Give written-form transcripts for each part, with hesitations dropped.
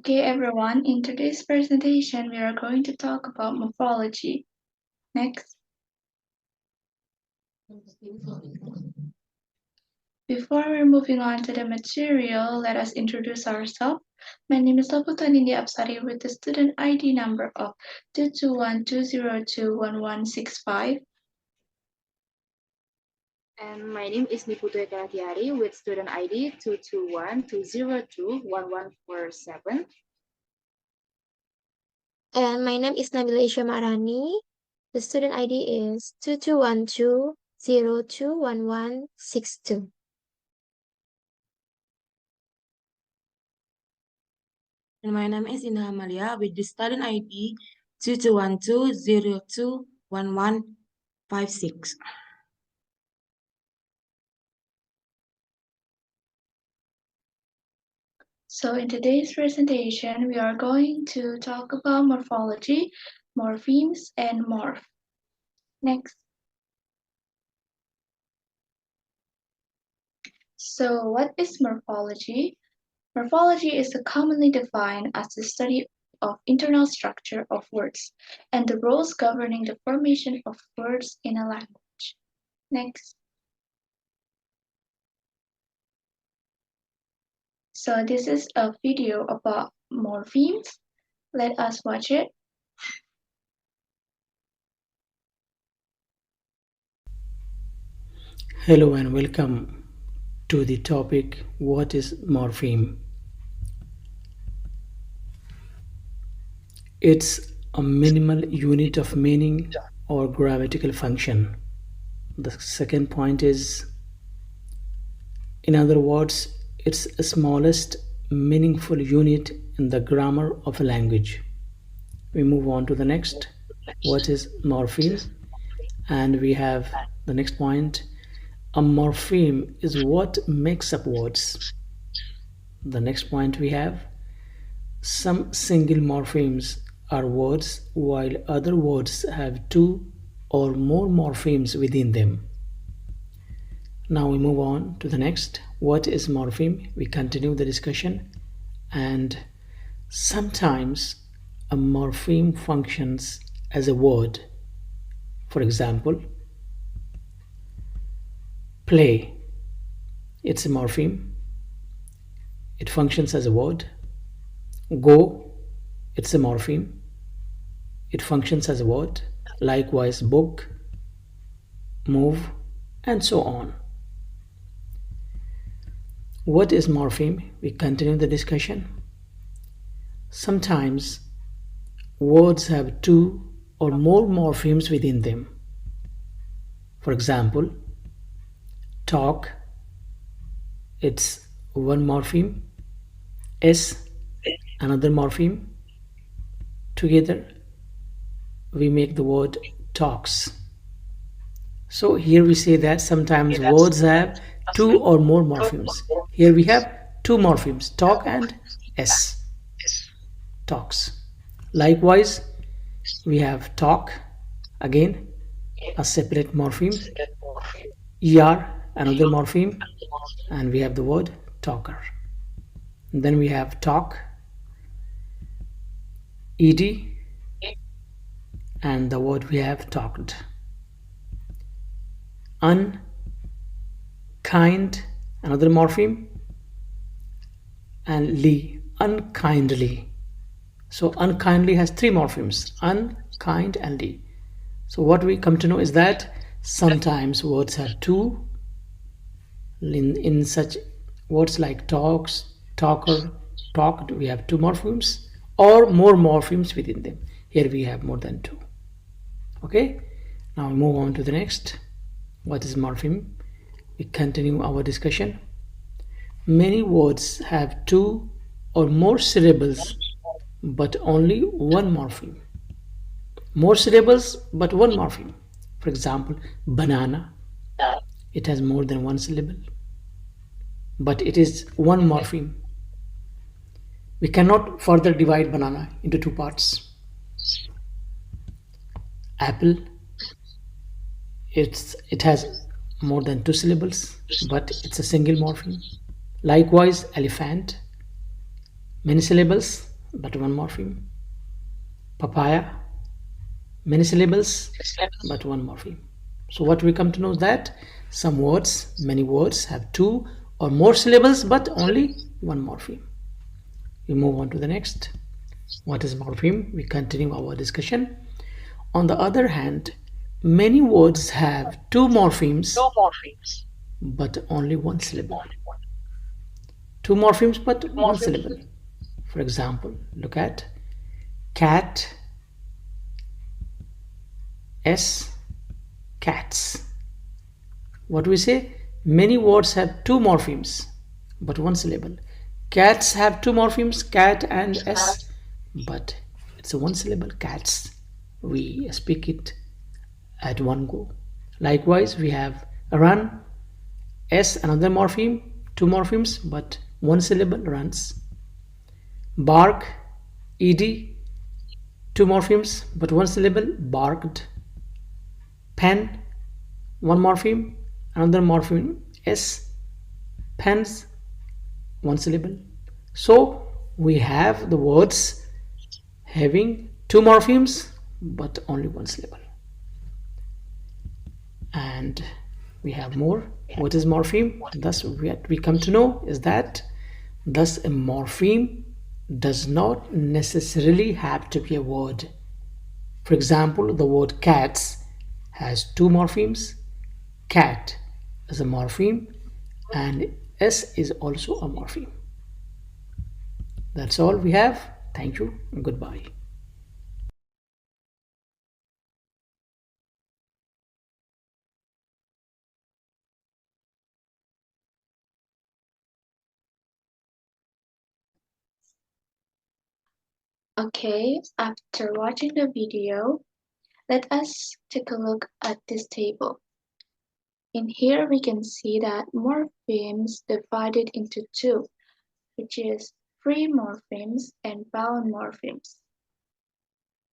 Okay, everyone, in today's presentation, we are going to talk about morphology. Next. Before we're moving on to the material, let us introduce ourselves. My name is Anindya Apsari with the student ID number of 22120211165. And my name is Putu Tiari with student ID 22120211147. And my name is Nabila Maharani. The student ID is 2212021162. And my name is Indah Amalya with the student ID 2212021156. So in today's presentation, we are going to talk about morphology, morphemes, and morph. Next. So what is morphology? Morphology is commonly defined as the study of internal structure of words and the rules governing the formation of words in a language. Next. So this is a video about morphemes. Let us watch it. Hello and welcome to the topic what is morpheme. It's a minimal unit of meaning or grammatical function. The second point is, in other words, it's the smallest meaningful unit in the grammar of a language. We move on to the next. What is morpheme? And we have the next point. A morpheme is what makes up words. The next point we have, some single morphemes are words while other words have two or more morphemes within them. Now we move on to the next. What is morpheme? We continue the discussion, and sometimes a morpheme functions as a word. For example, play, it's a morpheme. It functions as a word. Go, it's a morpheme. It functions as a word. Likewise, book, move, and so on. What is morpheme? We continue the discussion. Sometimes words have two or more morphemes within them. For example, talk, it's one morpheme. S, another morpheme. Together we make the word talks. So here we say that sometimes words have two or more morphemes. Here we have two morphemes, talk and S, talks. Likewise, we have talk, again a separate morpheme, ER, another morpheme, and we have the word talker. And then we have talk, ED, and the word we have talked. Unkind, another morpheme, and ly, unkindly. So unkindly has three morphemes, unkind and ly. So what we come to know is that sometimes words have two. In such words like talks, talker, talked, we have two morphemes or more morphemes within them. Here we have more than two. Okay, now we move on to the next. What is morpheme? We continue our discussion. Many words have two or more syllables but only one morpheme. More syllables but one morpheme. For example, banana, it has more than one syllable but it is one morpheme. We cannot further divide banana into two parts. Apple, it has more than two syllables but it's a single morpheme. Likewise, elephant, many syllables but one morpheme. Papaya, many syllables, but one morpheme. So what we come to know is that some words, many words have two or more syllables, but only one morpheme. We move on to the next. What is morpheme? We continue our discussion. On the other hand, many words have two morphemes, but only one syllable. Two morphemes, but one syllable. For example, look at cat, s, cats. What we say? Many words have two morphemes, but one syllable. Cats have two morphemes, cat and s, but it's a one syllable, cats. We speak it at one go. Likewise, we have run, s, another morpheme, two morphemes, but one syllable, runs. Bark, ed, two morphemes, but one syllable, barked. Pen, one morpheme, another morpheme, s, pens, one syllable. So we have the words having two morphemes but only one syllable. And we have more. What is morpheme? Thus what we come to know is that thus a morpheme does not necessarily have to be a word. For example, the word cats has two morphemes. Cat is a morpheme and s is also a morpheme. That's all we have. Thank you and goodbye. Okay, after watching the video, let us take a look at this table. In here we can see that morphemes divided into two, which is free morphemes and bound morphemes.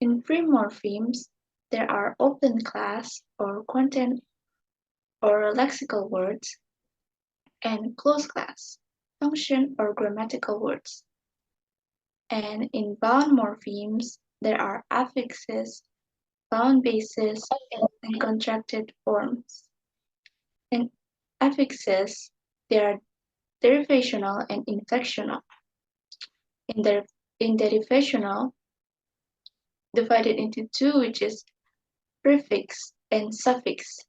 In free morphemes, there are open class or content or lexical words and closed class, function or grammatical words. And in bound morphemes, there are affixes, bound bases, and contracted forms. In affixes, they are derivational and inflectional. In derivational, divided into two, which is prefix and suffix.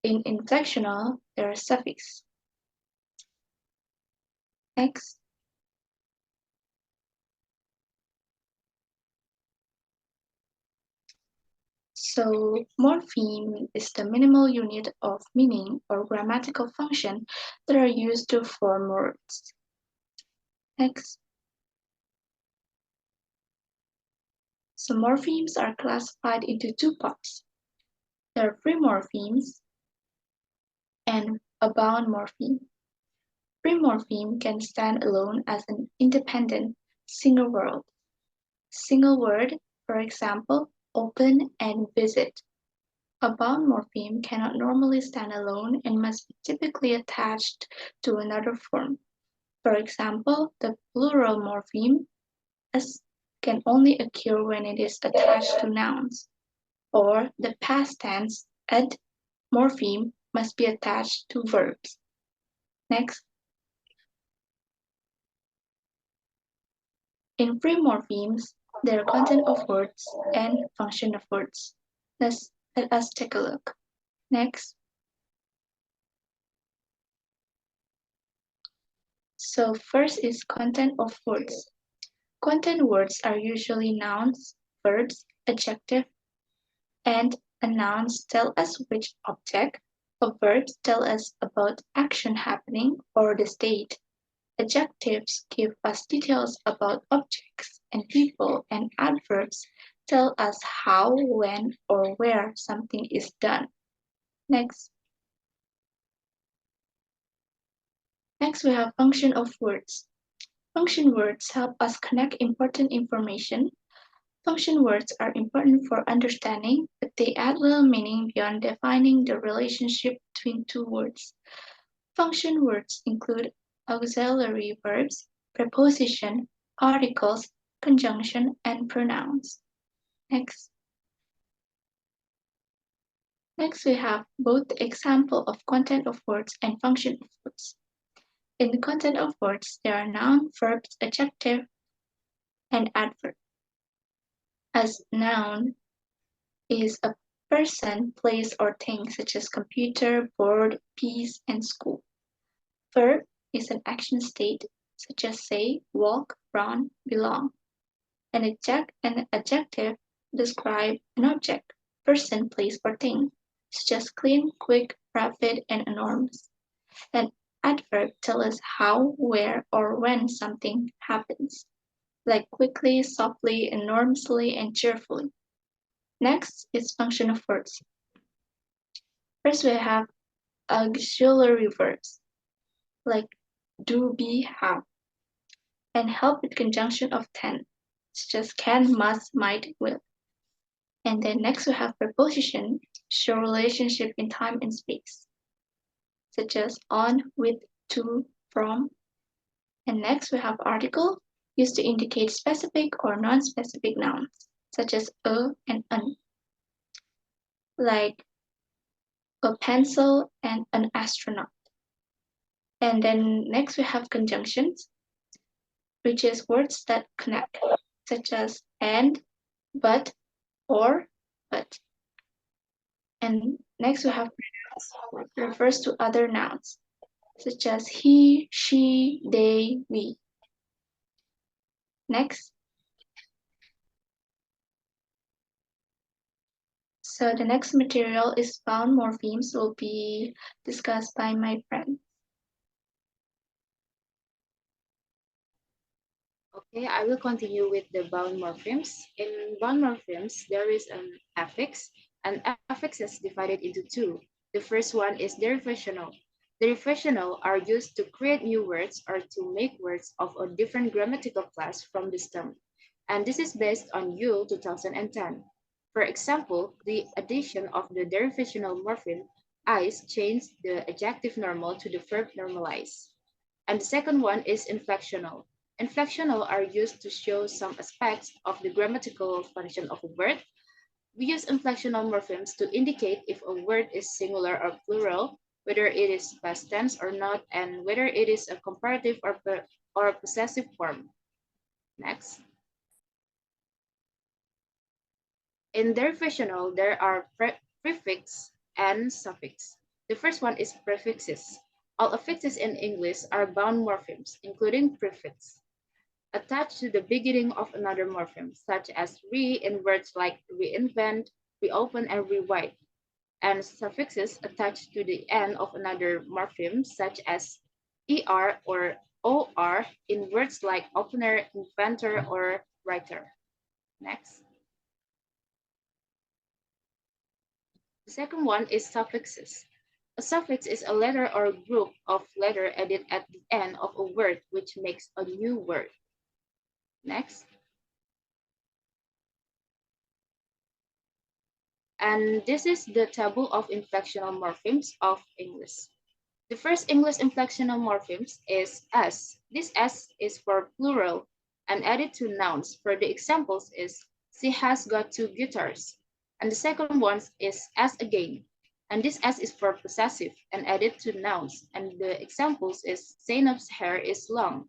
In inflectional, there are suffix. Next. So, morpheme is the minimal unit of meaning or grammatical function that are used to form words. Next. So, morphemes are classified into two parts. There are free morphemes and a bound morpheme. Free morpheme can stand alone as an independent single word, for example, open and visit. A bound morpheme cannot normally stand alone and must be typically attached to another form. For example, the plural morpheme s can only occur when it is attached to nouns, or the past tense ed morpheme must be attached to verbs. Next. In free morphemes, there are content of words and function of words. Let us take a look. Next. So first is content of words. Content words are usually nouns, verbs, adjective, and a nouns tell us which object, a verbs tell us about action happening or the state. Adjectives give us details about objects and people, and adverbs tell us how, when, or where something is done. Next. Next, we have function of words. Function words help us connect important information. Function words are important for understanding, but they add little meaning beyond defining the relationship between two words. Function words include auxiliary verbs, preposition, articles, conjunction, and pronouns. Next. Next, we have both the example of content of words and function of words. In the content of words, there are noun, verbs, adjective, and adverb. As noun is a person, place, or thing, such as computer, board, peace, and school. Verb is an action state, such as say, walk, run, belong. An adjective describe an object, person, place, or thing, such as clean, quick, rapid, and enormous. An adverb tells us how, where, or when something happens, like quickly, softly, enormously, and cheerfully. Next is function of words. First, we have auxiliary verbs, like do, be, have, and help with conjunction of ten, such as can, must, might, will. And then next we have preposition, show relationship in time and space, such as on, with, to, from. And next we have article, used to indicate specific or non-specific nouns, such as a and an, like a pencil and an astronaut. And then next we have conjunctions, which is words that connect, such as and, but, or, but. And next we have pronouns, refers to other nouns, such as he, she, they, we. Next. So the next material is bound morphemes, will be discussed by my friend. Okay, I will continue with the bound morphemes. In bound morphemes, there is an affix, and affix is divided into two. The first one is derivational. Derivational are used to create new words or to make words of a different grammatical class from the stem. And this is based on Yule 2010. For example, the addition of the derivational morpheme ice changed the adjective normal to the verb normalize. And the second one is inflectional. Inflectional are used to show some aspects of the grammatical function of a word. We use inflectional morphemes to indicate if a word is singular or plural, whether it is past tense or not, and whether it is a comparative or possessive form. Next. In derivational, there are prefix and suffix. The first one is prefixes. All affixes in English are bound morphemes, including prefix, attached to the beginning of another morpheme, such as re in words like reinvent, reopen, and rewrite, and suffixes attached to the end of another morpheme, such as er or or in words like opener, inventor, or writer. Next. The second one is suffixes. A suffix is a letter or group of letters added at the end of a word which makes a new word. Next. And this is the table of inflectional morphemes of English. The first English inflectional morphemes is S. This S is for plural and added to nouns. For the examples is she has got two guitars. And the second one is S again. And this S is for possessive and added to nouns. And the examples is Zainab's hair is long.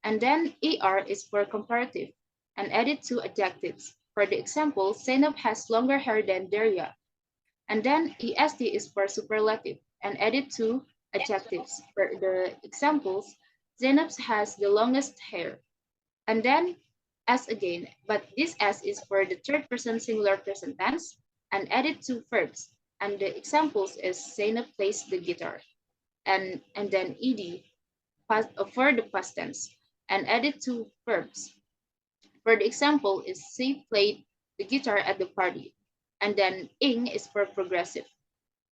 And then ER is for comparative and added to adjectives. For the example, Zainab has longer hair than Daria. And then EST is for superlative and added to adjectives. For the examples, Zainab has the longest hair. And then S again, but this S is for the third person singular present tense and added to verbs. And the examples is Zainab plays the guitar. And then ED for the past tense and added to verbs. For the example is she played the guitar at the party. And then ing is for progressive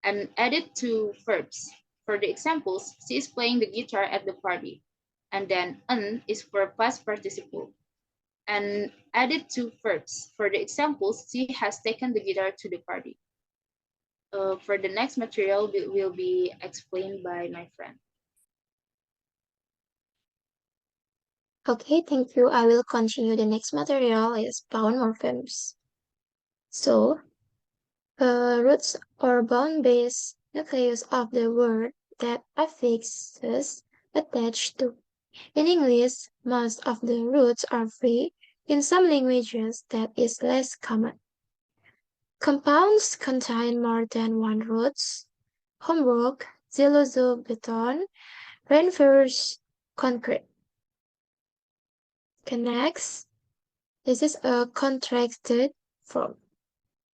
and added to verbs. For the examples, she is playing the guitar at the party. And then un is for past participle and added to verbs. For the examples, she has taken the guitar to the party. For the next material will be explained by my friend. Okay, thank you. I will continue. The next material is bound morphemes. So, roots or bound-based nucleus of the word that affixes attached to. In English, most of the roots are free. In some languages, that is less common. Compounds contain more than one roots. Homework, xylozobeton, reinforced concrete. Okay, next, this is a contracted form.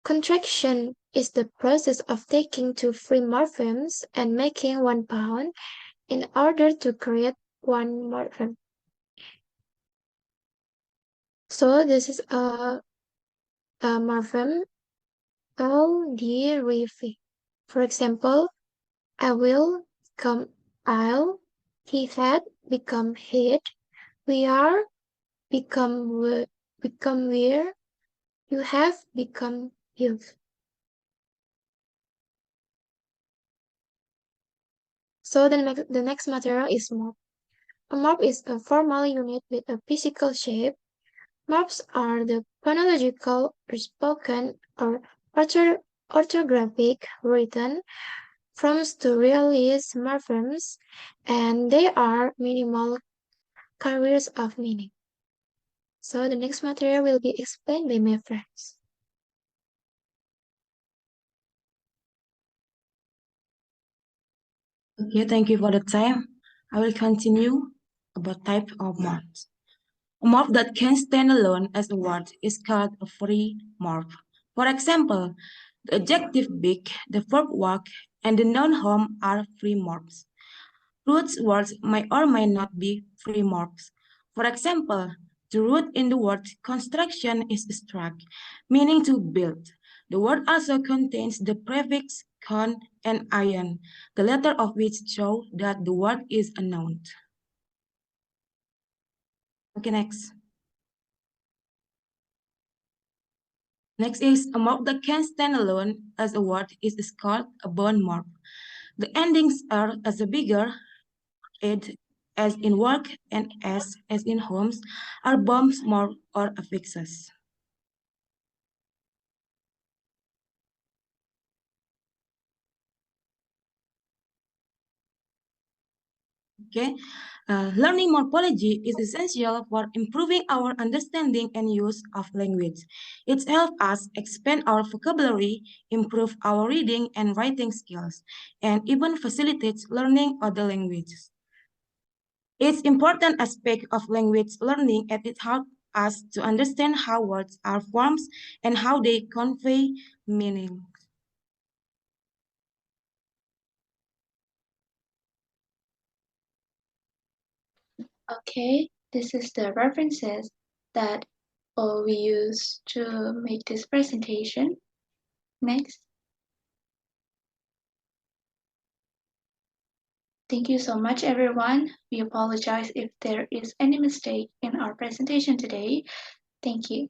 Contraction is the process of taking two free morphemes and making one bound in order to create one morpheme. So this is a morpheme L-D-R-I-F. For example, I will become I'll, he had become head, we are become we're, you have become youth. So the next material is morph. A morph is a formal unit with a physical shape. Morphs are the phonological or spoken or orthographic written forms to realize morphemes, and they are minimal carriers of meaning. So the next material will be explained by my friends. Okay, thank you for the time. I will continue about type of morphs. A morph that can stand alone as a word is called a free morph. For example, the adjective big, the verb walk, and the noun home are free morphs. Root words may or may not be free morphs. For example, the root in the word construction is struck, meaning to build. The word also contains the prefix con and ion, the letter of which show that the word is a noun. Okay, next. Next is a morph that can stand alone as a word is called a bone morph. The endings are as a bigger, ed as in work and as in homes are bombs morph or affixes. Okay, learning morphology is essential for improving our understanding and use of language. It helps us expand our vocabulary, improve our reading and writing skills, and even facilitates learning other languages. It's important aspect of language learning as it helps us to understand how words are formed and how they convey meaning. Okay, this is the references that we use to make this presentation. Next. Thank you so much, everyone. We apologize if there is any mistake in our presentation today. Thank you.